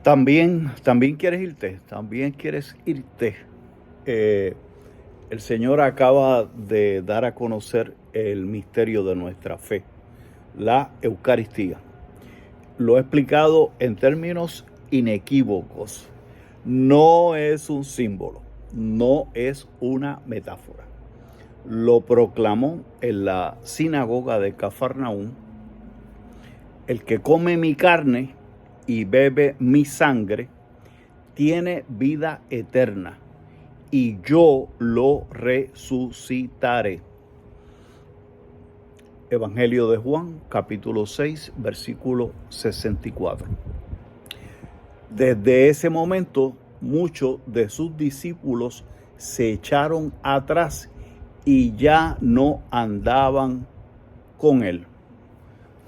También quieres irte. Eh, el Señor acaba de dar a conocer el misterio de nuestra fe, la Eucaristía. Lo he explicado en términos inequívocos. No es un símbolo, no es una metáfora. Lo proclamó en la sinagoga de Cafarnaúm: el que come mi carne y bebe mi sangre tiene vida eterna, y yo lo resucitaré. Evangelio de Juan, capítulo 6, versículo 64. Desde ese momento, muchos de sus discípulos se echaron atrás y ya no andaban con él.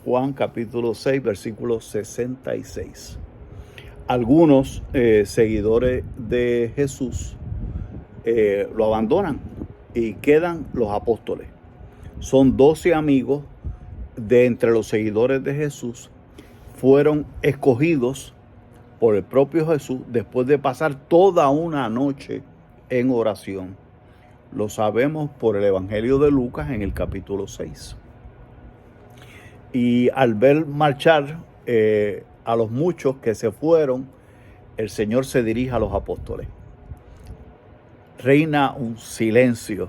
Juan capítulo 6, versículo 66. Algunos seguidores de Jesús lo abandonan y quedan los apóstoles. Son 12 amigos de entre los seguidores de Jesús. Fueron escogidos por el propio Jesús después de pasar toda una noche en oración. Lo sabemos por el Evangelio de Lucas en el capítulo 6. Y al ver marchar a los muchos que se fueron, el Señor se dirige a los apóstoles. Reina un silencio.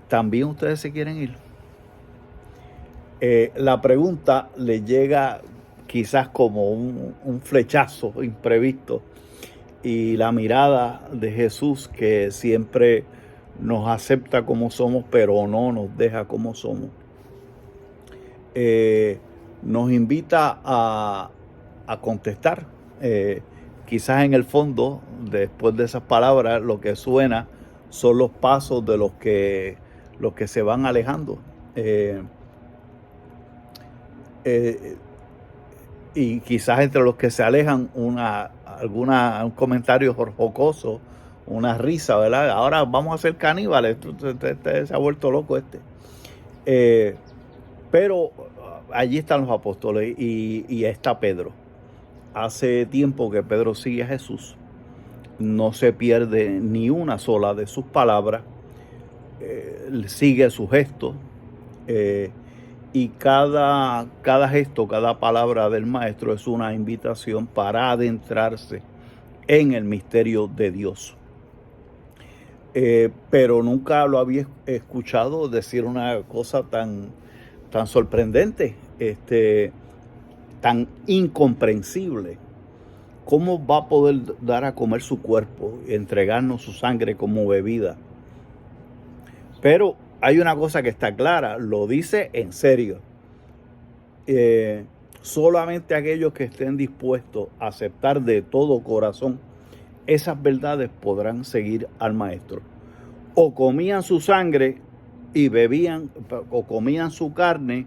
¿También ustedes se quieren ir? La pregunta le llega quizás como un flechazo imprevisto, y la mirada de Jesús, que siempre nos acepta como somos, pero no nos deja como somos, nos invita a contestar. Quizás en el fondo, después de esas palabras, lo que suena son los pasos de los que se van alejando. Y quizás entre los que se alejan un comentario jocoso, una risa, ¿verdad? Ahora vamos a ser caníbales, se ha vuelto loco este. Pero allí están los apóstoles y está Pedro. Hace tiempo que Pedro sigue a Jesús, no se pierde ni una sola de sus palabras, sigue su gesto, y cada gesto, cada palabra del Maestro es una invitación para adentrarse en el misterio de Dios. Pero nunca lo había escuchado decir una cosa tan sorprendente, tan incomprensible. ¿Cómo va a poder dar a comer su cuerpo y entregarnos su sangre como bebida? Pero hay una cosa que está clara, lo dice en serio. Solamente aquellos que estén dispuestos a aceptar de todo corazón esas verdades podrán seguir al Maestro. O comían su sangre y bebían, o comían su carne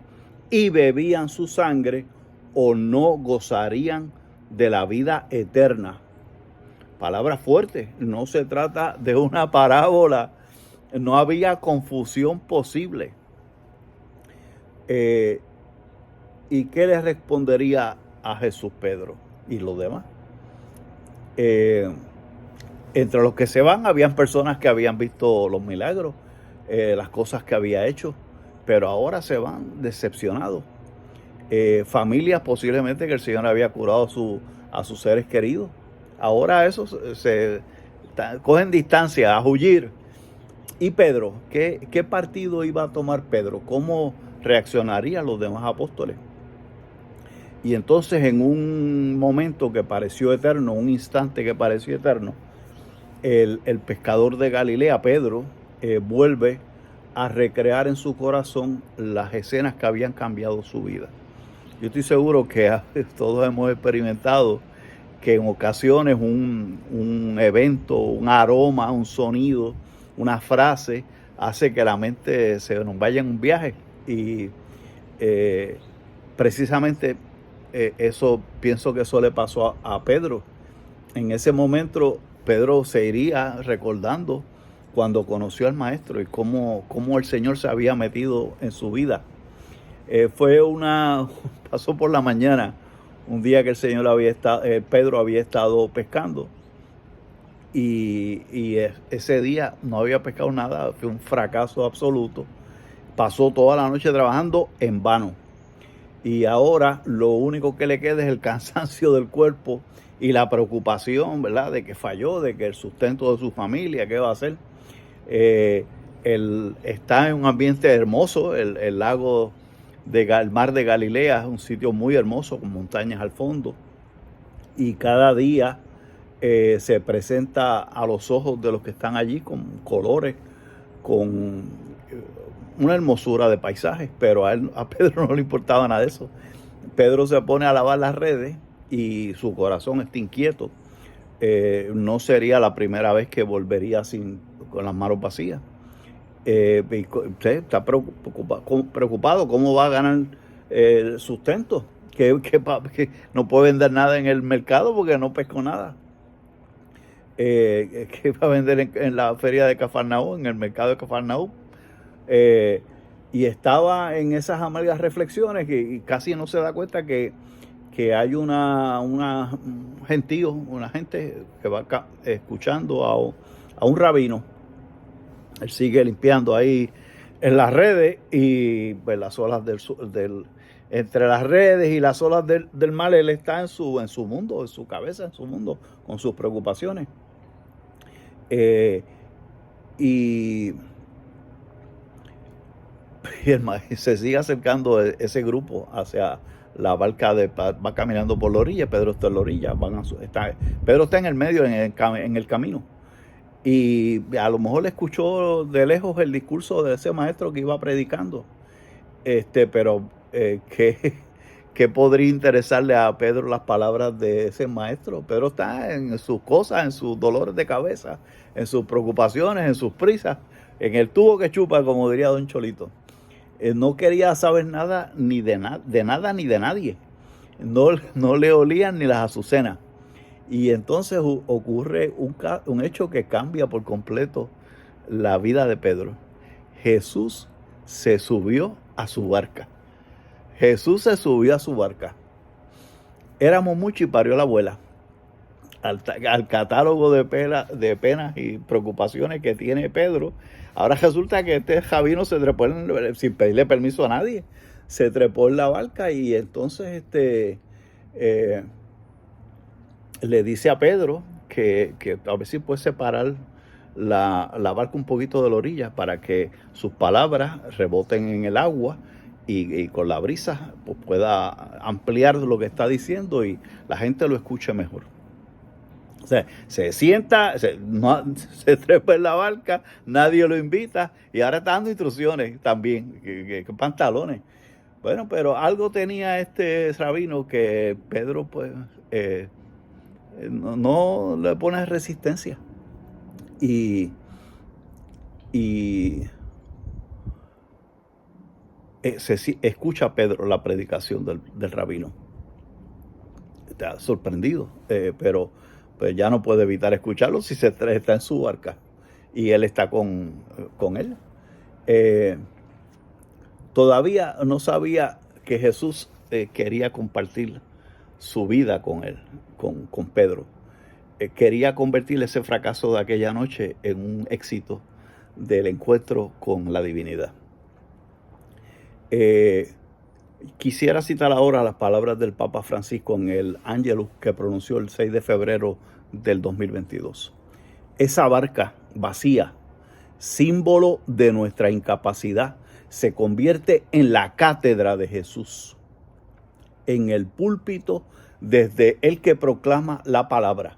y bebían su sangre, o no gozarían de la vida eterna. Palabras fuertes, no se trata de una parábola, no había confusión posible. ¿Y qué le respondería a Jesús Pedro y los demás? Entre los que se van habían personas que habían visto los milagros, las cosas que había hecho, pero ahora se van decepcionados. Familias posiblemente que el Señor había curado a sus seres queridos. Ahora esos cogen distancia, a huir. ¿Y Pedro? ¿Qué partido iba a tomar Pedro? ¿Cómo reaccionarían los demás apóstoles? Y entonces, en un momento que pareció eterno, un instante que pareció eterno, el pescador de Galilea, Pedro, vuelve a recrear en su corazón las escenas que habían cambiado su vida. Yo estoy seguro que todos hemos experimentado que en ocasiones un evento, un aroma, un sonido, una frase hace que la mente se nos vaya en un viaje. Y precisamente eso, pienso que eso le pasó a Pedro. En ese momento Pedro se iría recordando cuando conoció al Maestro y cómo el Señor se había metido en su vida. Pasó por la mañana un día que el Señor Pedro había estado pescando y ese día no había pescado nada, fue un fracaso absoluto. Pasó toda la noche trabajando en vano. Y ahora lo único que le queda es el cansancio del cuerpo y la preocupación, ¿verdad?, de que falló, de que el sustento de su familia, ¿qué va a hacer? Él está en un ambiente hermoso, el lago el mar de Galilea es un sitio muy hermoso con montañas al fondo, y cada día se presenta a los ojos de los que están allí con colores, con una hermosura de paisajes, pero a Pedro no le importaba nada de eso. Pedro se pone a lavar las redes y su corazón está inquieto. No sería la primera vez que volvería con las manos vacías. Está preocupado cómo va a ganar el sustento, que no puede vender nada en el mercado porque no pescó nada. Que va a vender en la feria de Cafarnaúm, en el mercado de Cafarnaúm. Y estaba en esas amargas reflexiones y casi no se da cuenta que hay un gentío, una gente que va escuchando a un rabino. Él sigue limpiando ahí en las redes y pues las olas entre las redes y las olas del mar, él está en su mundo, en su cabeza, en su mundo, con sus preocupaciones. Y se sigue acercando ese grupo hacia la barca, va caminando por la orilla. Pedro está en la orilla, Pedro está en el medio, en el camino, y a lo mejor le escuchó de lejos el discurso de ese maestro que iba predicando, pero ¿qué podría interesarle a Pedro las palabras de ese maestro? Pedro está en sus cosas, en sus dolores de cabeza, en sus preocupaciones, en sus prisas, en el tubo que chupa, como diría don Cholito. No quería saber nada ni de nada ni de nadie. No le olían ni las azucenas. Y entonces ocurre un hecho que cambia por completo la vida de Pedro. Jesús se subió a su barca. Jesús se subió a su barca. Éramos muchos y parió la abuela. Al catálogo de penas y preocupaciones que tiene Pedro, ahora resulta que este Javino se trepó sin pedirle permiso a nadie. Se trepó en la barca y entonces le dice a Pedro que a ver si puede separar la barca un poquito de la orilla para que sus palabras reboten en el agua y con la brisa pues pueda ampliar lo que está diciendo y la gente lo escuche mejor. O sea, se sienta, se trepa en la barca, nadie lo invita y ahora está dando instrucciones también, que pantalones. Bueno, pero algo tenía este rabino que Pedro pues no le pone resistencia. Y escucha a Pedro la predicación del rabino. Está sorprendido, pero pues ya no puede evitar escucharlo si está en su barca y él está con él. Todavía no sabía que Jesús quería compartir su vida con él, con Pedro. Quería convertir ese fracaso de aquella noche en un éxito del encuentro con la divinidad. Quisiera citar ahora las palabras del Papa Francisco en el Ángelus que pronunció el 6 de febrero del 2022. Esa barca vacía, símbolo de nuestra incapacidad, se convierte en la cátedra de Jesús, en el púlpito desde el que proclama la palabra.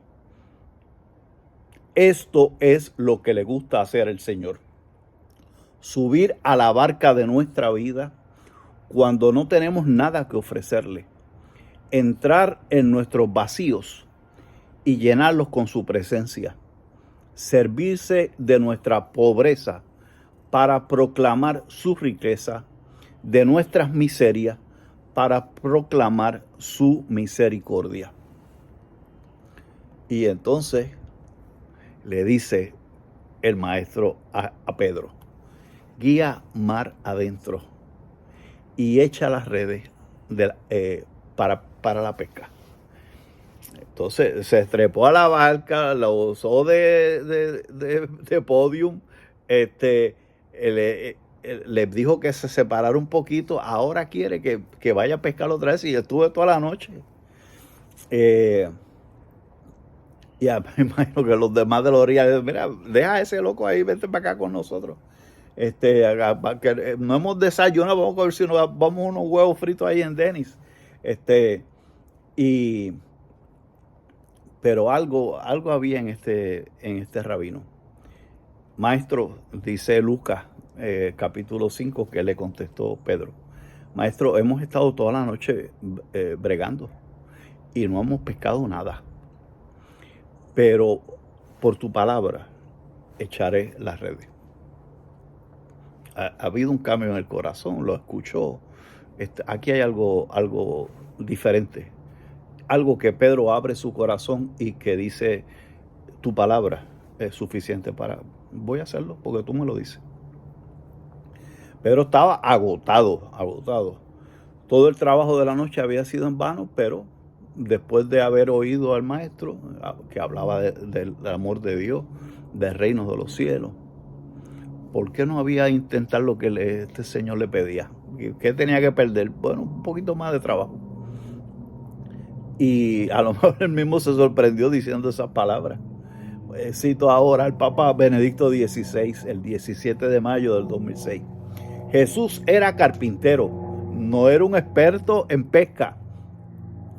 Esto es lo que le gusta hacer el Señor. Subir a la barca de nuestra vida cuando no tenemos nada que ofrecerle. Entrar en nuestros vacíos y llenarlos con su presencia. Servirse de nuestra pobreza para proclamar su riqueza, de nuestras miserias para proclamar su misericordia. Y entonces le dice el maestro a Pedro: guía mar adentro y echa las redes para la pesca. Entonces se trepó a la barca, la usó de podium, les dijo que se separara un poquito, ahora quiere que vaya a pescar otra vez y estuve toda la noche. Me imagino que los demás de la orilla, mira, deja a ese loco ahí, vente para acá con nosotros. Que no hemos desayunado, vamos a ver si vamos unos huevos fritos ahí en Dennis. Pero algo había en este rabino. Maestro, dice Lucas, capítulo 5, que le contestó Pedro. Maestro, hemos estado toda la noche bregando y no hemos pescado nada. Pero por tu palabra echaré las redes. Ha habido un cambio en el corazón, lo escuchó. Aquí hay algo diferente. Algo que Pedro abre su corazón y que dice, tu palabra es suficiente voy a hacerlo porque tú me lo dices. Pedro estaba agotado. Todo el trabajo de la noche había sido en vano, pero después de haber oído al maestro que hablaba del amor de Dios, del reino de los cielos, ¿por qué no había intentar lo que este señor le pedía? ¿Qué tenía que perder? Bueno, un poquito más de trabajo. Y a lo mejor él mismo se sorprendió diciendo esas palabras. Cito ahora al Papa Benedicto XVI, el 17 de mayo del 2006. Jesús era carpintero, no era un experto en pesca.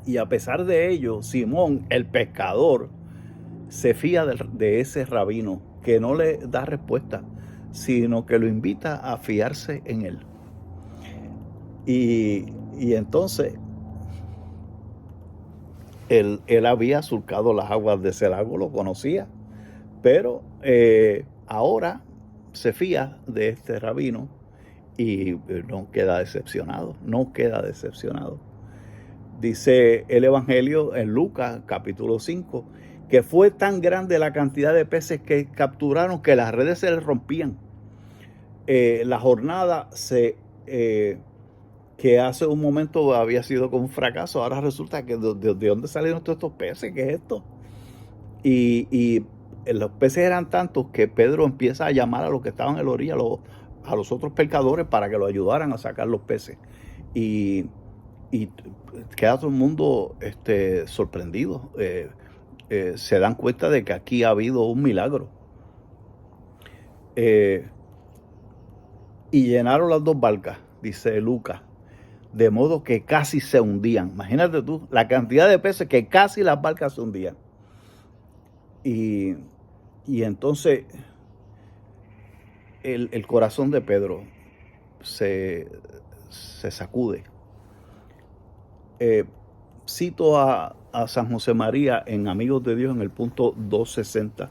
Y a pesar de ello, Simón, el pescador, se fía de ese rabino que no le da respuesta, sino que lo invita a fiarse en él. Y entonces él había surcado las aguas de ese lago, lo conocía, pero ahora se fía de este rabino y no queda decepcionado. Dice el Evangelio en Lucas capítulo 5, que fue tan grande la cantidad de peces que capturaron que las redes se les rompían. La jornada que hace un momento había sido como un fracaso, ahora resulta que de dónde salieron todos estos peces, ¿qué es esto? Y los peces eran tantos que Pedro empieza a llamar a los que estaban en la orilla, a los otros pescadores, para que lo ayudaran a sacar los peces. Y queda todo el mundo sorprendido. Se dan cuenta de que aquí ha habido un milagro. Y llenaron las dos barcas, dice Lucas, de modo que casi se hundían. Imagínate tú, la cantidad de peces que casi las barcas se hundían. Y entonces el corazón de Pedro se sacude. Cito a San José María en Amigos de Dios en el punto 260.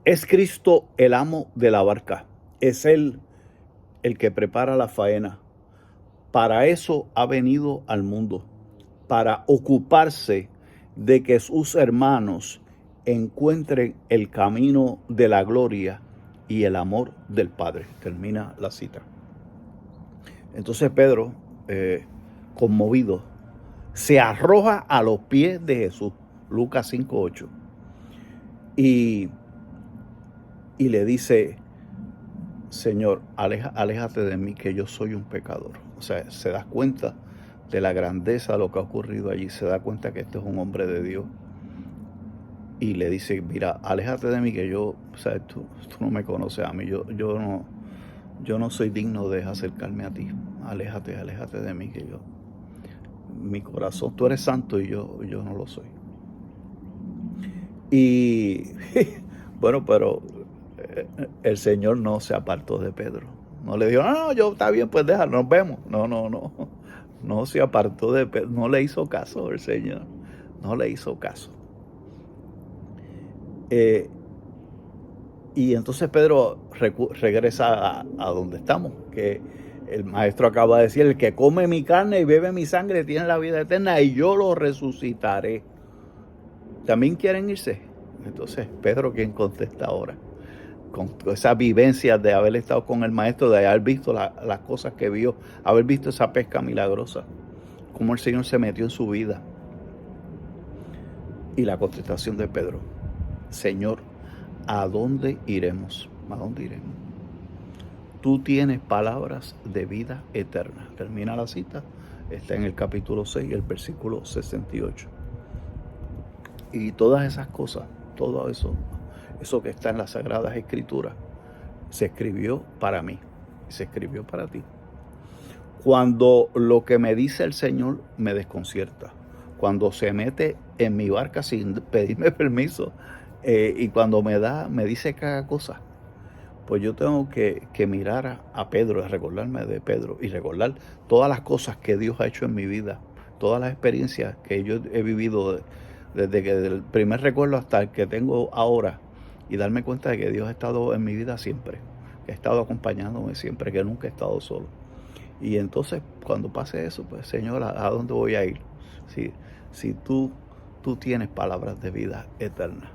Es Cristo el amo de la barca. Es Él el que prepara la faena. Para eso ha venido al mundo, para ocuparse de que sus hermanos encuentren el camino de la gloria y el amor del Padre. Termina la cita. Entonces Pedro, conmovido, se arroja a los pies de Jesús, Lucas 5:8, y le dice, Señor, aléjate de mí, que yo soy un pecador. O sea, se da cuenta de la grandeza de lo que ha ocurrido allí, se da cuenta que este es un hombre de Dios. Y le dice, mira, aléjate de mí, que yo, o sea, tú no me conoces a mí, yo no soy digno de acercarme a ti. Aléjate de mí, que mi corazón, tú eres santo y yo no lo soy. Y bueno, pero el Señor no se apartó de Pedro. No le dijo, no, yo está bien, pues déjalo, nos vemos. No se apartó de Pedro, no le hizo caso el Señor, no le hizo caso. Y entonces Pedro regresa a donde estamos, que el maestro acaba de decir, el que come mi carne y bebe mi sangre tiene la vida eterna y yo lo resucitaré. ¿También quieren irse? Entonces Pedro, ¿quién contesta ahora? Con esa vivencia de haber estado con el maestro, de haber visto las cosas que vio, haber visto esa pesca milagrosa, cómo el Señor se metió en su vida. Y la contestación de Pedro: Señor, ¿a dónde iremos? ¿A dónde iremos? Tú tienes palabras de vida eterna. Termina la cita. Está en el capítulo 6, el versículo 68. Y todas esas cosas, todo eso que está en las Sagradas Escrituras, se escribió para mí. Se escribió para ti. Cuando lo que me dice el Señor me desconcierta, cuando se mete en mi barca sin pedirme permiso, y cuando me dice cada cosa, pues yo tengo que mirar a Pedro, recordarme de Pedro y recordar todas las cosas que Dios ha hecho en mi vida, todas las experiencias que yo he vivido desde que el primer recuerdo hasta el que tengo ahora, y darme cuenta de que Dios ha estado en mi vida siempre, que ha estado acompañándome siempre, que nunca he estado solo. Y entonces, cuando pase eso, pues, Señor, ¿a dónde voy a ir? Si tú tienes palabras de vida eterna.